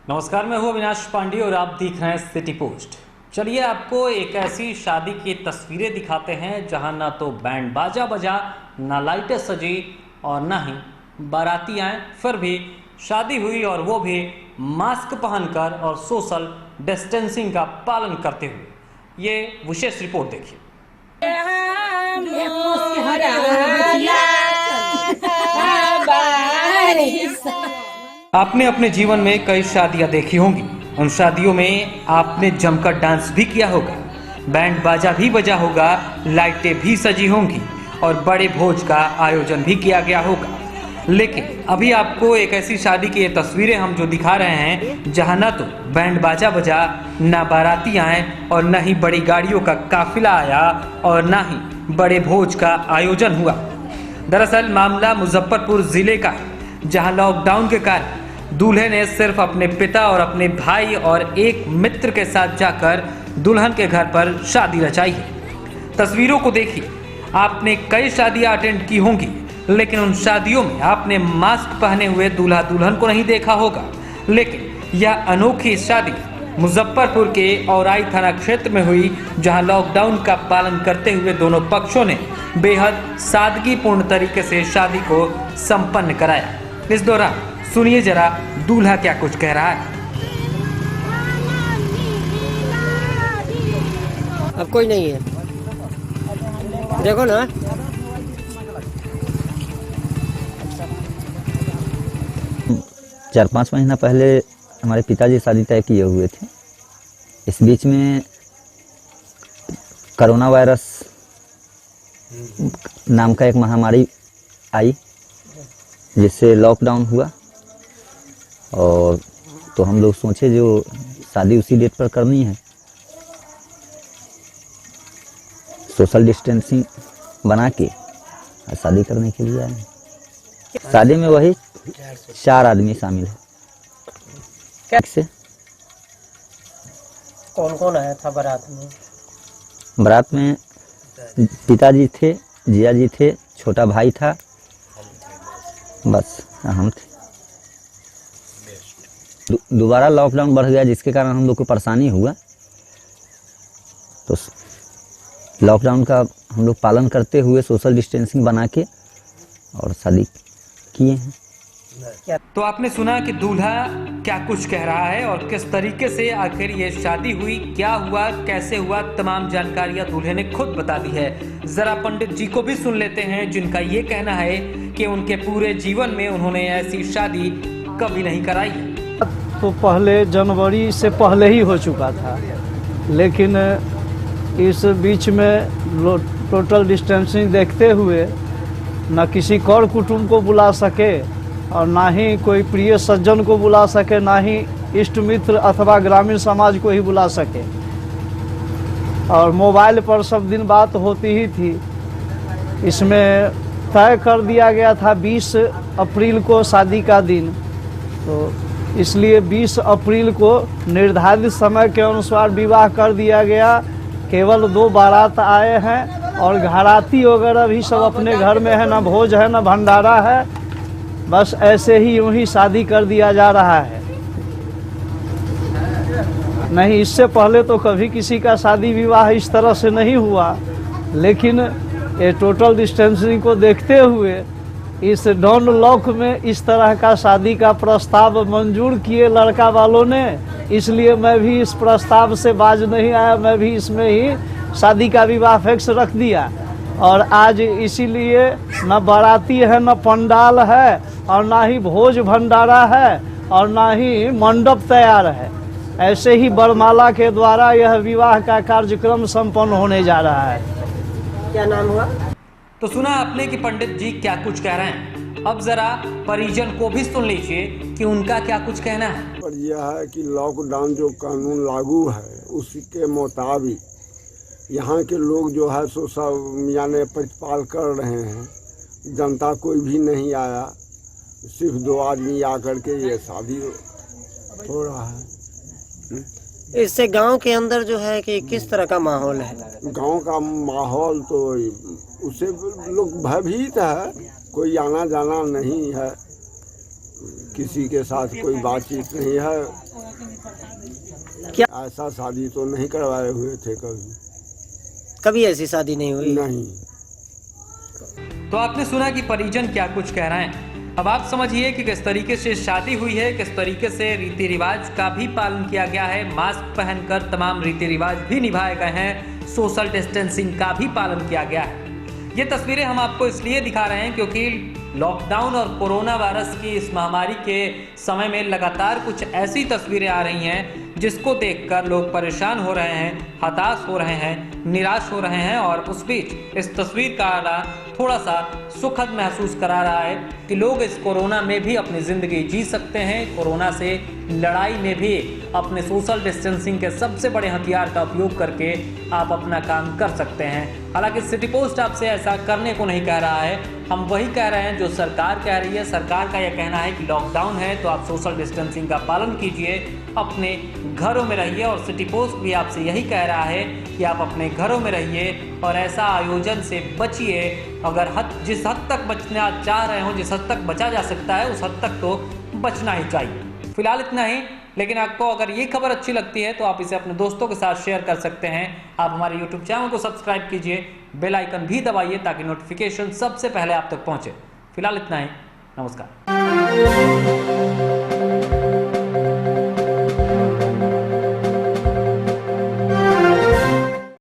नमस्कार, मैं हूं अविनाश पांडे और आप देख रहे हैं सिटी पोस्ट। चलिए आपको एक ऐसी शादी की तस्वीरें दिखाते हैं जहां ना तो बैंड बाजा बजा, ना लाइटें सजी और ना ही बाराती आए, फिर भी शादी हुई और वो भी मास्क पहनकर और सोशल डिस्टेंसिंग का पालन करते हुए। ये विशेष रिपोर्ट देखिए। आपने अपने जीवन में कई शादियां देखी होंगी। उन शादियों में आपने जमकर डांस भी किया होगा, बैंड बाजा भी बजा होगा, लाइटें भी सजी होंगी और बड़े भोज का आयोजन भी किया गया होगा। लेकिन अभी आपको एक ऐसी शादी की ये तस्वीरें हम जो दिखा रहे हैं जहां ना तो बैंड बाजा बजा, ना बाराती आए और ना ही बड़ी गाड़ियों का काफिला आया और ना ही बड़े भोज का आयोजन हुआ। दरअसल मामला मुजफ्फरपुर जिले का है, जहां लॉकडाउन के कारण दूल्हे ने सिर्फ अपने पिता और अपने भाई और एक मित्र के साथ जाकर दुल्हन के घर पर शादी रचाई है। तस्वीरों को देखिए। आपने कई शादियां अटेंड की होंगी, लेकिन उन शादियों में आपने मास्क पहने हुए दूल्हा दुल्हन को नहीं देखा होगा। लेकिन यह अनोखी शादी मुजफ्फरपुर के औराई थाना क्षेत्र में हुई, जहां लॉकडाउन का पालन करते हुए दोनों पक्षों ने बेहद सादगीपूर्ण तरीके से शादी को संपन्न कराया। इस दौरान सुनिए जरा दूल्हा क्या कुछ कह रहा है। अब कोई नहीं है, देखो ना। चार पाँच महीना पहले हमारे पिताजी शादी तय किए हुए थे। इस बीच में कोरोना वायरस नाम का एक महामारी आई, जिससे लॉकडाउन हुआ और तो हम लोग सोचे जो शादी उसी डेट पर करनी है, सोशल डिस्टेंसिंग बना के शादी करने के लिए आए। शादी में वही 4 आदमी शामिल है। कैसे कौन कौन आया था बारात में? बारात में पिताजी थे, जिया जी थे, छोटा भाई था, बस हम थे। दोबारा लॉकडाउन बढ़ गया, जिसके कारण हम लोग को परेशानी हुआ। तो लॉकडाउन का हम लोग पालन करते हुए सोशल डिस्टेंसिंग बना के और शादी किए हैं। तो आपने सुना कि दूल्हा क्या कुछ कह रहा है और किस तरीके से आखिर ये शादी हुई, क्या हुआ, कैसे हुआ, तमाम जानकारियां दूल्हे ने खुद बता दी है। जरा पंडित जी को भी सुन लेते हैं, जिनका ये कहना है कि उनके पूरे जीवन में उन्होंने ऐसी शादी कभी नहीं कराई। तो पहले जनवरी से पहले ही हो चुका था, लेकिन इस बीच में टोटल डिस्टेंसिंग देखते हुए न किसी कर कुटुंब को बुला सके और ना ही कोई प्रिय सज्जन को बुला सके, ना ही इष्ट मित्र अथवा ग्रामीण समाज को ही बुला सके। और मोबाइल पर सब दिन बात होती ही थी। इसमें तय कर दिया गया था 20 अप्रैल को शादी का दिन, तो इसलिए 20 अप्रैल को निर्धारित समय के अनुसार विवाह कर दिया गया। केवल 2 बारात आए हैं और घराती वगैरह भी सब अपने घर में है, ना भोज है ना भंडारा है। बस ऐसे ही यूं ही शादी कर दिया जा रहा है। नहीं, इससे पहले तो कभी किसी का शादी विवाह इस तरह से नहीं हुआ, लेकिन ये टोटल डिस्टेंसिंग को देखते हुए इस डॉन लॉक में इस तरह का शादी का प्रस्ताव मंजूर किए लड़का वालों ने। इसलिए मैं भी इस प्रस्ताव से बाज नहीं आया, मैं भी इसमें ही शादी का विवाह फिक्स रख दिया। और आज इसीलिए न बाराती है, न पंडाल है, और ना ही भोज भंडारा है, और ना ही मंडप तैयार है। ऐसे ही बरमाला के द्वारा यह विवाह का कार्यक्रम संपन्न होने जा रहा है। क्या नाम हुआ? तो सुना आपने कि पंडित जी क्या कुछ कह रहे हैं। अब जरा परिजन को भी सुन लीजिए कि उनका क्या कुछ कहना है। पर यह है कि लॉकडाउन जो कानून लागू है उसके मुताबिक यहाँ के लोग जो है सो सब यानी प्रतिपाल कर रहे हैं। जनता कोई भी नहीं आया, सिर्फ 2 आदमी आकर के ये शादी हो रहा है। इससे गांव के अंदर जो है कि किस तरह का माहौल है? गांव का माहौल तो उससे लोग भयभीत है, कोई आना जाना नहीं है। किसी के साथ कोई बातचीत नहीं है। क्या ऐसा शादी तो नहीं करवाए हुए थे कभी। कभी ऐसी शादी नहीं हुई? नहीं। तो आपने सुना कि परिजन क्या कुछ कह रहे हैं। अब आप समझिए कि किस तरीके से शादी हुई है, किस तरीके से रीति रिवाज का भी पालन किया गया है, मास्क पहनकर तमाम रीति रिवाज भी निभाए गए हैं, सोशल डिस्टेंसिंग का भी पालन किया गया है। ये तस्वीरें हम आपको इसलिए दिखा रहे हैं क्योंकि लॉकडाउन और कोरोना वायरस की इस महामारी के समय में लगातार कुछ ऐसी तस्वीरें आ रही हैं जिसको देखकर लोग परेशान हो रहे हैं, हताश हो रहे हैं, निराश हो रहे हैं। और उस बीच इस तस्वीर का आना थोड़ा सा सुखद महसूस करा रहा है कि लोग इस कोरोना में भी अपनी ज़िंदगी जी सकते हैं। कोरोना से लड़ाई में भी अपने सोशल डिस्टेंसिंग के सबसे बड़े हथियार का उपयोग करके आप अपना काम कर सकते हैं। हालांकि सिटी पोस्ट आपसे ऐसा करने को नहीं कह रहा है, हम वही कह रहे हैं जो सरकार कह रही है। सरकार का यह कहना है कि लॉकडाउन है तो आप सोशल डिस्टेंसिंग का पालन कीजिए, अपने घरों में रहिए। और सिटी पोस्ट भी आपसे यही कह रहा है कि आप अपने घरों में रहिए और ऐसा आयोजन से बचिए। अगर जिस हद तक बचना चाह रहे हो, जिस हद तक बचा जा सकता है, उस हद तक तो बचना ही चाहिए। फिलहाल इतना ही, लेकिन आपको अगर ये खबर अच्छी लगती है तो आप इसे अपने दोस्तों के साथ शेयर कर सकते हैं। आप हमारे YouTube चैनल को सब्सक्राइब कीजिए, बेल आइकन भी दबाइए ताकि नोटिफिकेशन सबसे पहले आप तक पहुंचे। फिलहाल इतना ही, नमस्कार।